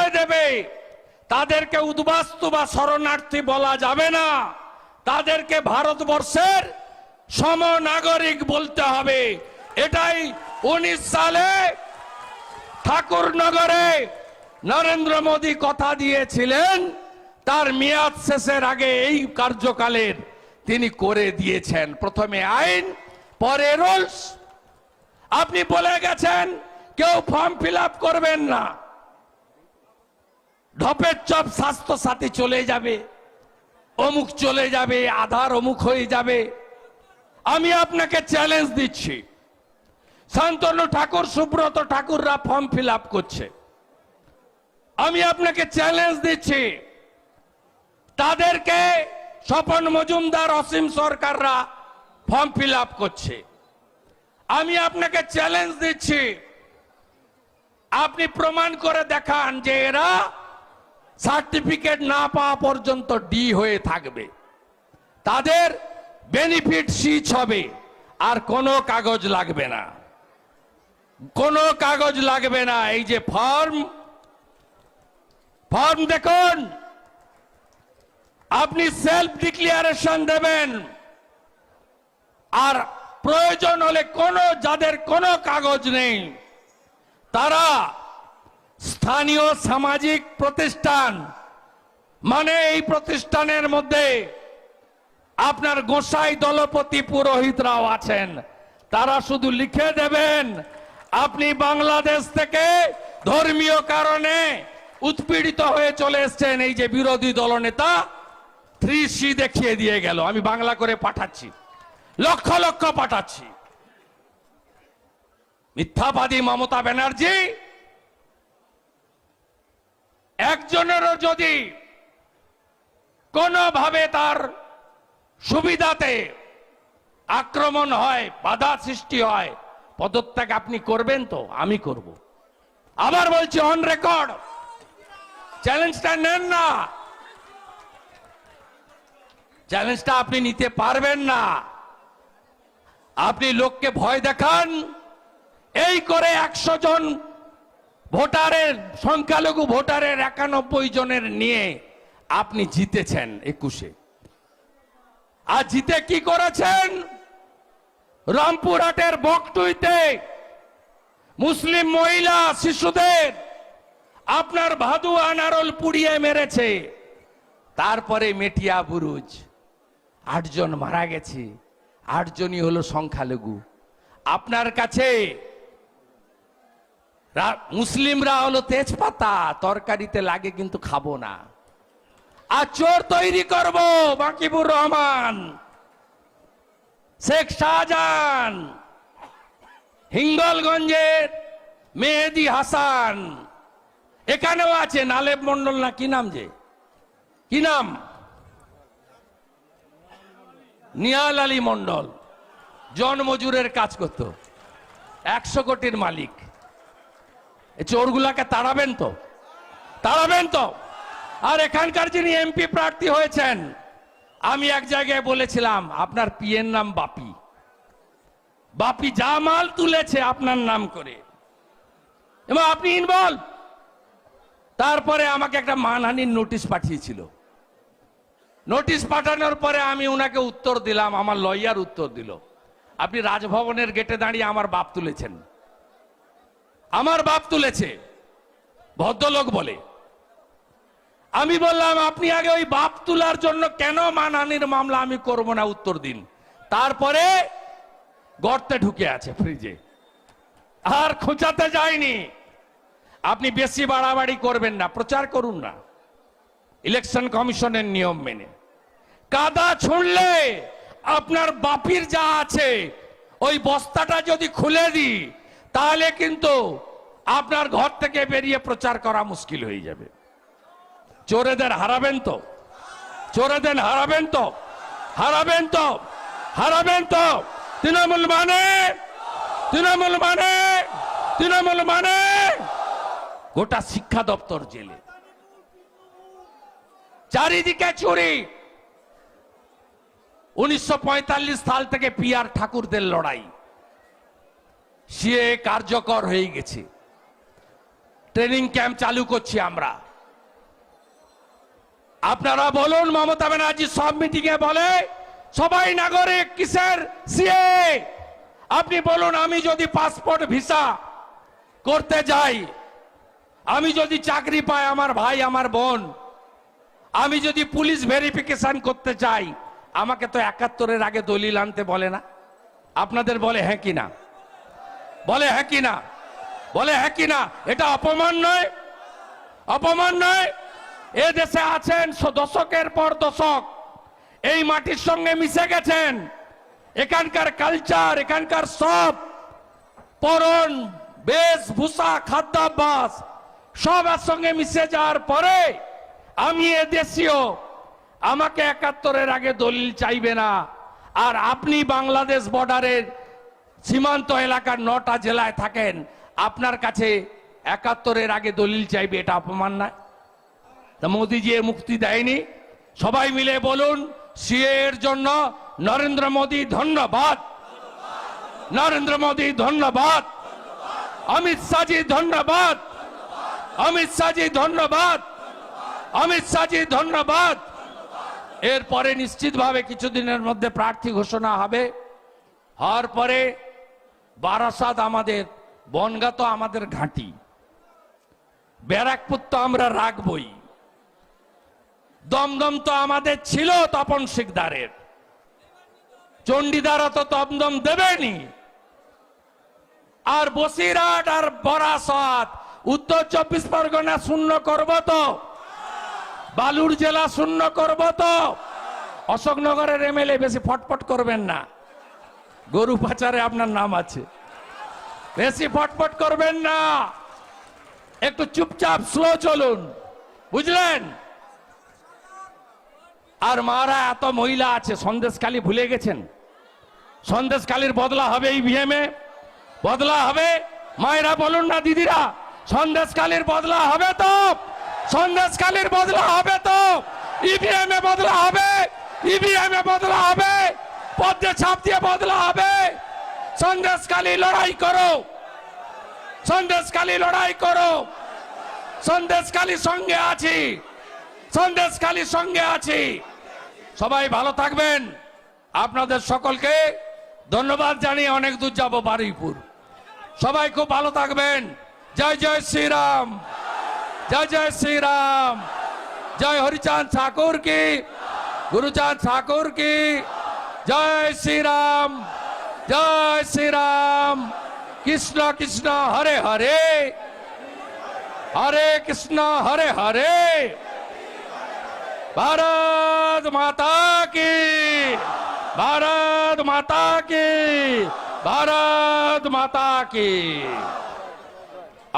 আশ্রয় দেবে তাদেরকে উদ্বাস্তু বা শরণার্থী বলা যাবে না, তাদেরকে ভারতবর্ষের সমনাগরিক বলতে হবে। এটাই 19 সালে ঠাকুরনগরে নরেন্দ্র মোদী কথা দিয়েছিলেন, তার মেয়াদ শেষের আগে এই কার্যকালের তিনি করে দিয়েছেন। প্রথমে আইন, পরে রুলস। আপনি বলে গেছেন কেউ ফর্ম ফিল আপ করবেন না, ঢপের চপ স্বাস্থ্য সাথী চলে যাবে, অমুক চলে যাবে, আধার অমুক হয়ে যাবে। আমি আপনাকে চ্যালেঞ্জ দিচ্ছি, Shantanu Thakur, Subrata ঠাকুররা form fill up করছে। আমি আপনাকে চ্যালেঞ্জ দিচ্ছি, তাদেরকে স্বপন মজুমদার, অসীম সরকাররা ফর্ম ফিল আপ করছে। আমি আপনাকে চ্যালেঞ্জ দিচ্ছি, আপনি প্রমাণ করে দেখান যে এরা সার্টিফিকেট না পাওয়া পর্যন্ত ডি হয়ে থাকবে, তাদের বেনিফিট সিচ হবে, আর কোনো কাগজ লাগবে না, কোনো কাগজ লাগবে না। এই যে ফর্ম দেখুন, আপনি সেলফ ডিক্লারেশন দেবেন, আর প্রয়োজন হলে যাদের কোনো কাগজ নেই তারা স্থানীয় সামাজিক প্রতিষ্ঠান, মানে এই প্রতিষ্ঠানের মধ্যে আপনার গোসাই, দলপতি, পুরোহিতরাও আছেন, তারা শুধু লিখে দেবেন আপনি বাংলাদেশ থেকে ধর্মীয় কারণে উৎপীড়িত হয়ে চলে এসেছেন। এই যে বিরোধী দলনেতা 3C দেখিয়ে দিয়ে গেল, আমি বাংলা করে পাঠাচ্ছি, লক্ষ লক্ষ পাঠাচ্ছি। মিথ্যাবাদী মমতা ব্যানার্জি, একজনেরও যদি কোনোভাবে তার সুবিধাতে আক্রমণ হয়, বাধা সৃষ্টি হয়, পদত্যাগ আপনি করবেন তো? আমি করব। আবার বলছি, অন রেকর্ড, চ্যালেঞ্জটা নেন না, চ্যালেঞ্জটা আপনি নিতে পারবেন না। আপনি লোককে ভয় দেখান, এই করে 100 জন ভোটারের, সংখ্যালঘু ভোটারের 91 জনের নিয়ে আপনি জিতেছেন 21-এ। আর জিতে কি করেছেন? রামপুরহাটের বকটুইতে মুসলিম মহিলা শিশুদের আপনার ভাদু আনারল পুড়িয়ে মেরেছে। তারপরে মেটিয়া বুরুজ 8 জন মারা গেছে, 8 জনই হলো সংখ্যালঘু। আপনার কাছে মুসলিমরা হলো তেজপাতা, তরকারিতে লাগে কিন্তু খাবো না। আর চোর তৈরি করব, বাকিবুর রহমান, শেখ শাহজাহান, হিঙ্গলগঞ্জের মেহেদি হাসান, এখানেও আছে নালেব মন্ডল, না কি নাম, যে কি নাম, নিয়াল আলী মন্ডল, জন মজুরের কাজ করত, 100 কোটির মালিক। এই চোরগুলাকে তাড়াবেন তো? তাড়াবেন তো? আর এখানকার যিনি এমপি প্রার্থী হয়েছেন, আমি এক জায়গায় বলেছিলাম আপনার পিএর নাম বাপি, বাপি যা মাল তুলেছে আপনার নাম করে, এবং আপনি ইনভলভ। তারপরে আমাকে একটা মানহানির নোটিশ পাঠিয়েছিল। নোটিশ পাঠানোর পরে আমি উনাকে উত্তর দিলাম, আমার লয়ার উত্তর দিল, আপনি রাজভবনের গেটে দাঁড়িয়ে আমার বাপ তুলেছেন। আমার বাপ তুলেছে, ভদ্রলোক বলে। আমি বললাম আপনি আগে ওই বাপ তোলার জন্য কেন মানহানির মামলা আমি করব না, উত্তর দিন। তারপরে গর্তে ঢুকে আছে ফ্রিজে, আর খোঁচাতে যায়নি। আপনি বেশি বাড়াবাড়ি করবেন না, প্রচার করুন না ইলেকশন কমিশনের নিয়ম মেনে। কাদা ছুঁড়লে আপনার বাপির যা আছে ওই বস্তাটা যদি খুলে দিই, তাহলে কিন্তু আপনার ঘর থেকে বেরিয়ে প্রচার করা মুশকিল হয়ে যাবে। চোরেদের হারাবেন তো? চোরেদের হারাবেন তো? হারাবেন তো? হারাবেন তো? তৃণমূল মানে, তৃণমূল মানে, তৃণমূল মানে গোটা শিক্ষা দপ্তর জেলে, চারিদিকে চুরি। 1945 সাল থেকে পিআর ঠাকুরদের লড়াই, সিএ কার্যকর হয়ে গেছে। ট্রেনিং ক্যাম্প চালু করছি আমরা। আপনারা বলুন, মমতা ব্যানার্জি সব মিটিং এ বলে সবাই নাগরিক, কিসের সিএ? আপনি বলুন, আমি যদি পাসপোর্ট ভিসা করতে যাই, আমি যদি চাকরি পাই আমার ভাই আমার বোন, আমি যদি পুলিশ ভেরিফিকেশন করতে চাই, আমাকে তো 71-এর আগে দলিল আনতে বলে না? আপনাদের বলে হ্যাঁ কিনা? বলে হ্যাঁ কিনা? বলে হ্যাঁ কিনা? এটা অপমান নয়? অপমান নয়? এ দেশে আছেন দশকের পর দশক, এই মাটির সঙ্গে মিশে গেছেন, এখানকার কালচার, এখানকার সব পরন, বেশভূষা, খাদ্যাভ্যাস সব এর সঙ্গে মিশে যাওয়ার পরে আমি এ দেশীয়, আমাকে 71-এর আগে দলিল চাইবে না। আর আপনি বাংলাদেশ বর্ডারের সীমান্ত এলাকার 9টা জেলায় থাকেন, আপনার কাছে 71-এর আগে দলিল চাইবে, এটা অপমান নয়? তা মোদিজি এ মুক্তি দেয়নি? সবাই মিলে বলুন, সিএ এর জন্য নরেন্দ্র মোদী ধন্যবাদ, নরেন্দ্র মোদী ধন্যবাদ, অমিত শাহজি ধন্যবাদ, অমিত শাহজি ধন্যবাদ, অমিত শাহজি ধন্যবাদ। এরপরে নিশ্চিতভাবে কিছুদিনের মধ্যে প্রার্থী ঘোষণা হবে। হওয়ার পরে বারাসাত আমাদের, বনগা তো আমাদের ঘাঁটি, ব্যারাকপুর তো আমরা রাখবই, দমদম তো আমাদের ছিল তপন শিকদারের, চণ্ডীদারা তো দমদম দেবেনি। আর বসিরহাট আর বারাসাত, উত্তর 24 পরগনা শূন্য করব তো, বালুর জেলা শূন্য করব তো। অশোকনগরের এমএলএ বেশি ফটফট করবেন না, গরু পাচারে আপনার নাম আছে, বেশি ফটফট করবেন না, একটু চুপচাপ স্লো চলুন, বুঝলেন? আর মারা এত মহিলা আছে, সন্দেশখালী ভুলে গেছেন? সন্দেশখালীর বদলা হবে ইভিএম এ, বদলা হবে। মায়েরা বলুন না, দিদিরা, সন্দেশখালীর বদলা হবে তো, সন্দেশখালীর বদলা হবে তো, ইভিএম এ বদলা হবে, ইভিএম এ বদলা হবে, পদ্মে ছাপ দিয়ে বদলা হবে। সন্দেশখালী লড়াই করো, সন্দেশখালী লড়াই করো, সন্দেশখালী সঙ্গে আছি, সন্দেশখালী সঙ্গে আছি। সবাই ভালো থাকবেন। আপনাদের সকলকে ধন্যবাদ জানিয়ে অনেক দূর যাব, বারুইপুর। সবাই খুব ভালো থাকবেন। জয় জয় শ্রীরাম, জয় জয় শ্রীরাম, জয় হরিচাঁদ ঠাকুর কি, গুরুচাঁদ ঠাকুর কি, জয় শ্রীরাম, জয় শ্রীরাম। কৃষ্ণ কৃষ্ণ হরে হরে, হরে কৃষ্ণ হরে হরে। भारत माता की, भारत माता की, भारत माता की।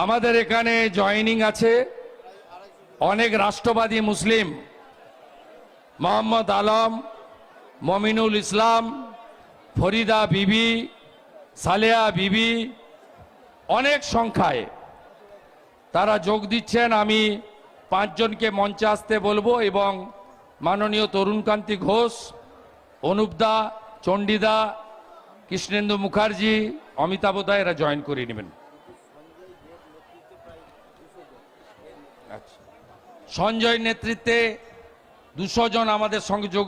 আমাদের এখানে জয়েনিং আছে অনেক রাষ্ট্রবাদী মুসলিম, মোহাম্মদ আলম, মমিনুল ইসলাম, ফরিদা বিবি, সালেহা বিবি, অনেক সংখ্যায় তারা যোগ দিচ্ছেন। আমি 5 জনকে মঞ্চে আসতে বলবো এবং মাননীয় তরুণকান্তি ঘোষ, অনুপদা, চণ্ডীদা, কৃষ্ণেন্দু মুখার্জি, অমিতাভ দা এরা জয়েন করে নেবেন। সঞ্জয় নেতৃত্বে 200 জন আমাদের সঙ্গে যোগ